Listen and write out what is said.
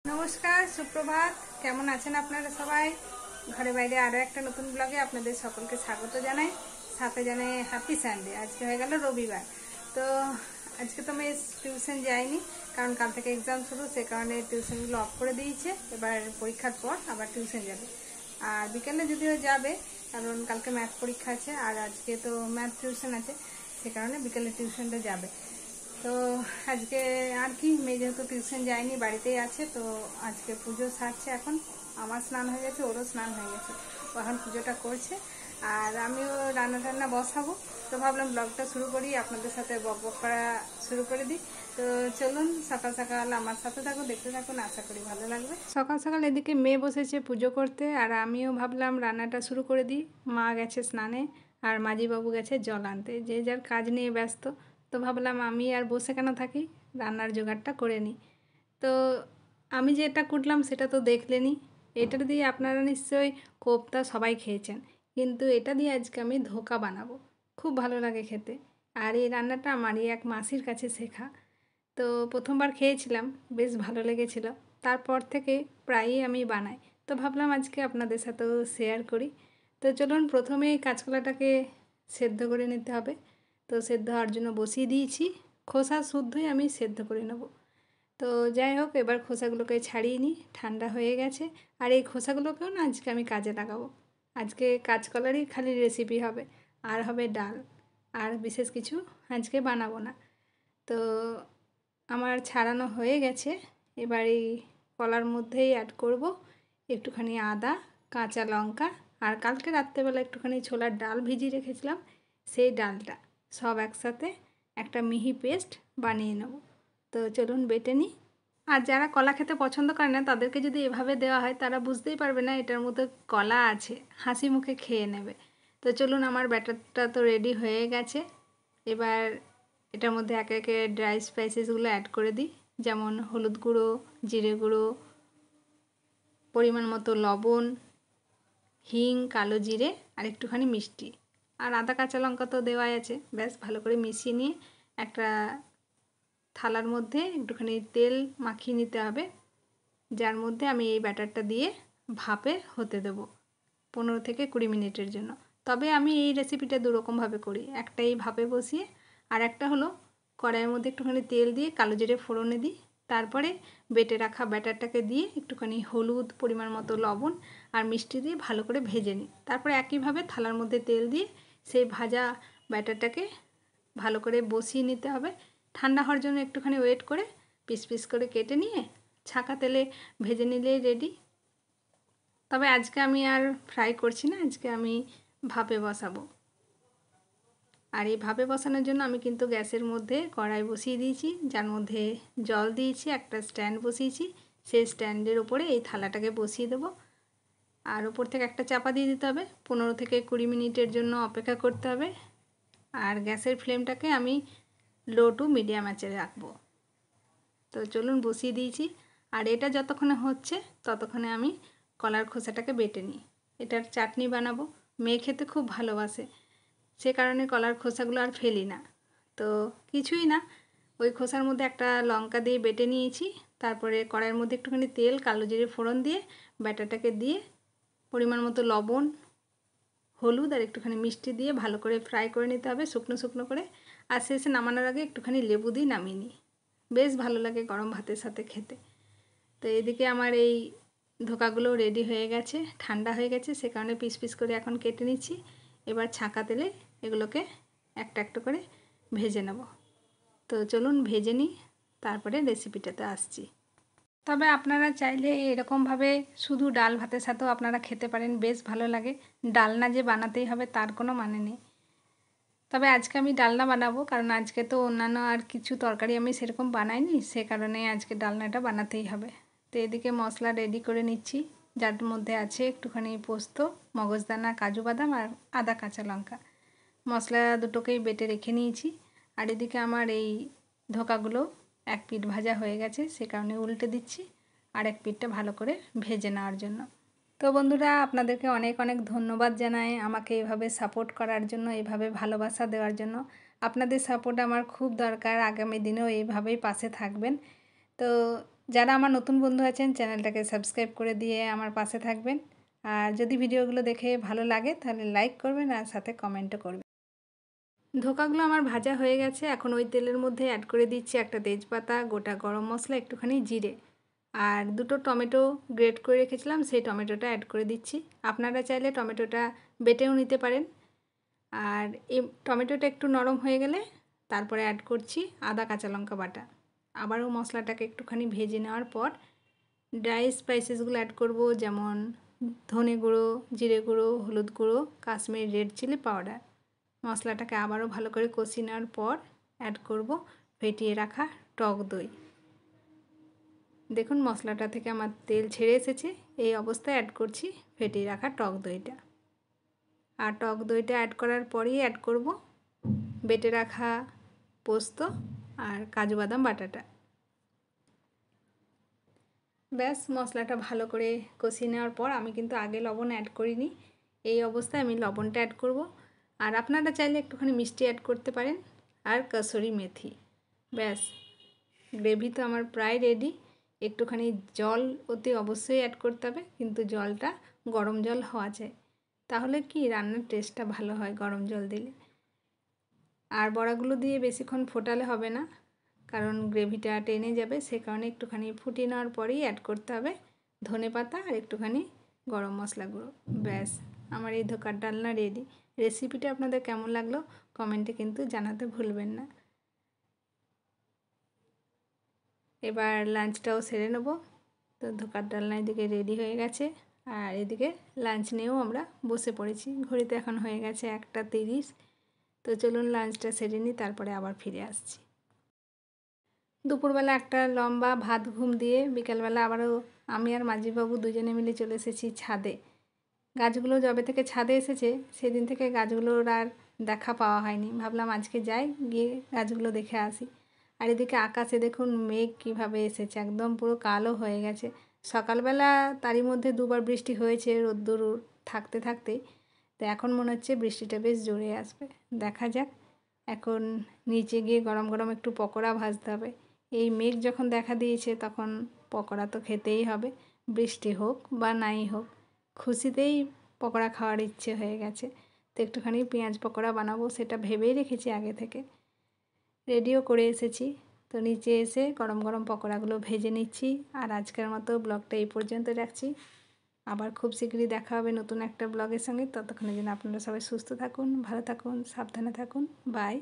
নমস্কার, সুপ্রভাত। কেমন আছেন আপনারা সবাই? ঘরে বাইরে আরও একটা নতুন ব্লগে আপনাদের সকলকে স্বাগত জানাই। সাথে জানাই হ্যাপি সানডে। আজকে হয়ে গেল রবিবার। তো আজকে তো আমি টিউশন যাইনি, কারণ কাল থেকে এক্সাম শুরু, সে কারণে টিউশনগুলো অফ করে দিয়েছে। এবার পরীক্ষার পর আবার টিউশন যাবে, আর বিকেলে যদিও যাবে, কারণ কালকে ম্যাথ পরীক্ষা আছে আর আজকে তো ম্যাথ টিউশন আছে, সে কারণে বিকেলে টিউশনটা যাবে। তো আজকে আর কি, মেয়ে যেহেতু টিউশন যায়নি, বাড়িতেই আছে, তো আজকে পুজো সারছে। এখন আমার স্নান হয়ে গেছে, ওরও স্নান হয়ে গেছে, ও এখন পুজোটা করছে আর আমিও রান্না টান্না বসাবো। তো ভাবলাম ব্লগটা শুরু করি, আপনাদের সাথে বক বক করা শুরু করে দিই। তো চলুন, সকাল সকাল আমার সাথে থাকুন, দেখতে থাকুন, আশা করি ভালো লাগবে। সকাল সকাল এদিকে মেয়ে বসেছে পুজো করতে, আর আমিও ভাবলাম রান্নাটা শুরু করে দিই। মা গেছে স্নানে আর মাঝিবাবু গেছে জল আনতে, যে যার কাজ নিয়ে ব্যস্ত। তো ভাবলাম আমি আর বসে কেন থাকি, রান্নার জোগাড়টা করে নিই। তো আমি যেটা কুটলাম সেটা তো দেখলেনি। এটা দিয়ে আপনারা নিশ্চয়ই কোপ্তা সবাই খেয়েছেন, কিন্তু এটা দিয়ে আজকে আমি ধোকা বানাবো। খুব ভালো লাগে খেতে, আর এই রান্নাটা আমারই এক মাসির কাছে শেখা। তো প্রথমবার খেয়েছিলাম, বেশ ভালো লেগেছিল। তারপর থেকে প্রায়ই আমি বানাই। তো ভাবলাম আজকে আপনাদের সাথেও শেয়ার করি। তো চলুন, প্রথমেই কাঁচকলাটাকে সেদ্ধ করে নিতে হবে। তো সেদ্ধ হওয়ার জন্য বসিয়ে দিয়েছি, খোসা শুদ্ধই আমি সেদ্ধ করে নেব। তো যাই হোক, এবার খোসাগুলোকে ছাড়িয়ে নিই, ঠান্ডা হয়ে গেছে। আর এই খোসাগুলোকেও না আজকে আমি কাজে লাগাবো। আজকে কাঁচকলারই খালি রেসিপি হবে, আর হবে ডাল, আর বিশেষ কিছু আজকে বানাবো না। তো আমার ছাড়ানো হয়ে গেছে। এবার এই কলার মধ্যেই অ্যাড করব একটুখানি আদা, কাঁচা লঙ্কা, আর কালকে রাত্রেবেলা একটুখানি ছোলার ডাল ভিজিয়ে রেখেছিলাম, সেই ডালটা সব একসাথে একটা মিহি পেস্ট বানিয়ে নেব। তো চলুন বেটে নিই। আর যারা কলা খেতে পছন্দ করে না, তাদেরকে যদি এভাবে দেওয়া হয়, তারা বুঝতেই পারবে না এটার মধ্যে কলা আছে, হাসি মুখে খেয়ে নেবে। তো চলুন, আমার ব্যাটারটা তো রেডি হয়ে গেছে। এবার এটার মধ্যে একে একে ড্রাই স্পাইসেসগুলো অ্যাড করে দিই, যেমন হলুদ গুঁড়ো, জিরে গুঁড়ো, পরিমাণ মতো লবণ, হিং, কালো জিরে, আর একটুখানি মিষ্টি, আর আদা কাঁচা লঙ্কা তো দেওয়াই আছে। ব্যাস ভালো করে মিশিয়ে নিয়ে একটা থালার মধ্যে একটুখানি তেল মাখিয়ে নিতে হবে, যার মধ্যে আমি এই ব্যাটারটা দিয়ে ভাপে হতে দেব 15 থেকে 20 মিনিটের জন্য। তবে আমি এই রেসিপিটা দুরকমভাবে করি, একটা এই ভাপে বসিয়ে, আর একটা হলো কড়াইয়ের মধ্যে একটুখানি তেল দিয়ে কালো জিরে ফোড়নে দিই, তারপরে বেটে রাখা ব্যাটারটাকে দিয়ে একটুখানি হলুদ, পরিমাণ মতো লবণ আর মিষ্টি দিয়ে ভালো করে ভেজে নিই। তারপরে একইভাবে থালার মধ্যে তেল দিয়ে সেই ভাজা ব্যাটারটাকে ভালো করে বসিয়ে নিতে হবে। ঠান্ডা হওয়ার জন্য একটুখানি ওয়েট করে পিস পিস করে কেটে নিয়ে ছাঁকা তেলে ভেজে নিলেই রেডি। তবে আজকে আমি আর ফ্রাই করছি না, আজকে আমি ভাপে বসাবো। আর এই ভাপে বসানোর জন্য আমি কিন্তু গ্যাসের মধ্যে কড়াই বসিয়ে দিয়েছি, যার মধ্যে জল দিয়েছি, একটা স্ট্যান্ড বসিয়েছি, সেই স্ট্যান্ডের ওপরে এই থালাটাকে বসিয়ে দেবো। আর ওপর থেকে একটা চাপা দিয়ে দিতে হবে, 15 থেকে 20 মিনিটের জন্য অপেক্ষা করতে হবে। আর গ্যাসের ফ্লেমটাকে আমি লো টু মিডিয়াম আঁচে রাখবো। তো চলুন, বসিয়ে দিয়েছি। আর এটা যতক্ষণে হচ্ছে ততক্ষণে আমি কলার খোসাটাকে বেটে নিই। এটার চাটনি বানাবো, মেয়ে খেতে খুব ভালোবাসে, সে কারণে কলার খোসাগুলো আর ফেলি না। তো কিছুই না, ওই খোসার মধ্যে একটা লঙ্কা দিয়ে বেটে নিয়েছি, তারপরে কড়াইয়ের মধ্যে একটুখানি তেল, কালো জিরে ফোড়ন দিয়ে ব্যাটারটাকে দিয়ে পরিমাণ মতো লবণ, হলুদ আর একটুখানি মিষ্টি দিয়ে ভালো করে ফ্রাই করে নিতে হবে, শুকনো শুকনো করে। আর শেষে নামানোর আগে একটুখানি লেবু দিয়ে নামিয়ে নিই, বেশ ভালো লাগে গরম ভাতের সাথে খেতে। তো এদিকে আমার এই ধোকাগুলো রেডি হয়ে গেছে, ঠান্ডা হয়ে গেছে, সে কারণে পিস পিস করে এখন কেটে নিচ্ছি। এবার ছাঁকা তেলে এগুলোকে একটা একটা করে ভেজে নেব। তো চলুন ভেজে নিই, তারপরে রেসিপিটাতে আসছি। তবে আপনারা চাইলে এরকমভাবে শুধু ডাল ভাতের সাথেও আপনারা খেতে পারেন, বেশ ভালো লাগে। ডালনা যে বানাতেই হবে তার কোনো মানে নেই। তবে আজকে আমি ডালনা বানাবো, কারণ আজকে তো অন্যান্য আর কিছু তরকারি আমি সেরকম বানাইনি, সে কারণে আজকে ডালনাটা বানাতেই হবে। তো এদিকে মশলা রেডি করে নিচ্ছি, যার মধ্যে আছে একটুখানি পোস্ত, মগজদানা, কাজু বাদাম আর আদা কাঁচা লঙ্কা। মশলা দুটোকেই বেটে রেখে নিয়েছি। আর এদিকে আমার এই ধোকাগুলো এক পিঠ ভাজা হয়ে গেছে, সে কারণে উল্টে দিচ্ছি আর এক পিঠটা ভালো করে ভেজে নেওয়ার জন্য। তো বন্ধুরা, আপনাদেরকে অনেক অনেক ধন্যবাদ জানাই আমাকে এভাবে সাপোর্ট করার জন্য, এভাবে ভালোবাসা দেওয়ার জন্য। আপনাদের সাপোর্ট আমার খুব দরকার, আগামী দিনেও এইভাবেই পাশে থাকবেন। তো যারা আমার নতুন বন্ধু আছেন চ্যানেলটাকে সাবস্ক্রাইব করে দিয়ে আমার পাশে থাকবেন। আর যদি ভিডিওগুলো দেখে ভালো লাগে তাহলে লাইক করবেন আর সাথে কমেন্টও করবেন। ধোকাগুলো আমার ভাজা হয়ে গেছে। এখন ওই তেলের মধ্যে অ্যাড করে দিচ্ছি একটা তেজপাতা, গোটা গরম মশলা, একটুখানি জিরে আর দুটো টমেটো গ্রেট করে রেখেছিলাম, সেই টমেটোটা অ্যাড করে দিচ্ছি। আপনারা চাইলে টমেটোটা বেটেও নিতে পারেন। আর এই টমেটোটা একটু নরম হয়ে গেলে তারপরে অ্যাড করছি আদা কাঁচা লঙ্কা বাটা। আবারও মশলাটাকে একটুখানি ভেজে নেওয়ার পর ড্রাই স্পাইসেসগুলো অ্যাড করব, যেমন ধনে গুঁড়ো, জিরে গুঁড়ো, হলুদ গুঁড়ো, কাশ্মীরি রেড চিলি পাউডার। মশলাটাকে আবারও ভালো করে কষিয়ে নেওয়ার পর অ্যাড করব ফেটিয়ে রাখা টক দই। দেখুন মশলাটা থেকে আমার তেল ছেড়ে এসেছে। এই অবস্থায় অ্যাড করছি ফেটিয়ে রাখা টক দইটা। আর টক দইটা অ্যাড করার পরেই অ্যাড করব বেটে রাখা পোস্ত আর কাজু বাদাম বাটাটা। ব্যাস মশলাটা ভালো করে কষিয়ে নেওয়ার পর আমি কিন্তু আগে লবণ অ্যাড করিনি, এই অবস্থায় আমি লবণটা অ্যাড করব। আর আপনারা চাইলে একটুখানি মিষ্টি অ্যাড করতে পারেন আর কসুরি মেথি। ব্যাস গ্রেভি তো আমার প্রায় রেডি। একটুখানি জল অতি অবশ্যই অ্যাড করতে হবে, কিন্তু জলটা গরম জল হওয়া চাই, তাহলে কি রান্নার টেস্টটা ভালো হয় গরম জল দিলে। আর বড়াগুলো দিয়ে বেশিক্ষণ ফোটালে হবে না, কারণ গ্রেভিটা টেনে যাবে, সে কারণে একটুখানি ফুটিয়ে নেওয়ার পরেই অ্যাড করতে হবে ধনেপাতা আর একটুখানি গরম মশলা গুঁড়ো। ব্যাস আমার এই ধোকার ডালনা রেডি। রেসিপিটা আপনাদের কেমন লাগলো কমেন্টে কিন্তু জানাতে ভুলবেন না। এবার লাঞ্চটাও সেরে নেব। তো ধোকার ডালনা এদিকে রেডি হয়ে গেছে আর এদিকে লাঞ্চ নিয়েও আমরা বসে পড়েছি। ঘড়িতে এখন হয়ে গেছে 1:30। তো চলুন লাঞ্চটা সেরে নিই, তারপরে আবার ফিরে আসছি। দুপুরবেলা একটা লম্বা ভাত ঘুম দিয়ে বিকালবেলা আবারও আমি আর মাঝিবাবু দুজনে মিলে চলে এসেছি ছাদে। গাছগুলো যবে থেকে ছাদে এসেছে সেদিন থেকে গাছগুলোর আর দেখা পাওয়া হয়নি। ভাবলাম আজকে যাই, গিয়ে গাছগুলো দেখে আসি। আর এদিকে আকাশে দেখুন মেঘ কীভাবে এসেছে, একদম পুরো কালো হয়ে গেছে। সকালবেলা তারই মধ্যে দুবার বৃষ্টি হয়েছে রোদ্দুর থাকতে থাকতেই। তো এখন মনে হচ্ছে বৃষ্টিটা বেশ জোরে আসবে, দেখা যাক। এখন নিচে গিয়ে গরম গরম একটু পকোড়া ভাজতে হবে। এই মেঘ যখন দেখা দিয়েছে তখন পকোড়া তো খেতেই হবে, বৃষ্টি হোক বা নাই হোক। খুশিতেই পকোড়া খাওয়ার ইচ্ছে হয়ে গেছে। তো একটুখানি পেঁয়াজ পকোড়া বানাবো, সেটা ভেবেই রেখেছি আগে থেকে, রেডিও করে এসেছি। তো নিচে এসে গরম গরম পকোড়াগুলো ভেজে নিচ্ছি। আর আজকের মতো ব্লগটা এই পর্যন্ত রাখছি। আবার খুব শীঘ্রই দেখা হবে নতুন একটা ব্লগের সঙ্গে। ততক্ষণের জন্য আপনারা সবাই সুস্থ থাকুন, ভালো থাকুন, সাবধানে থাকুন। বাই।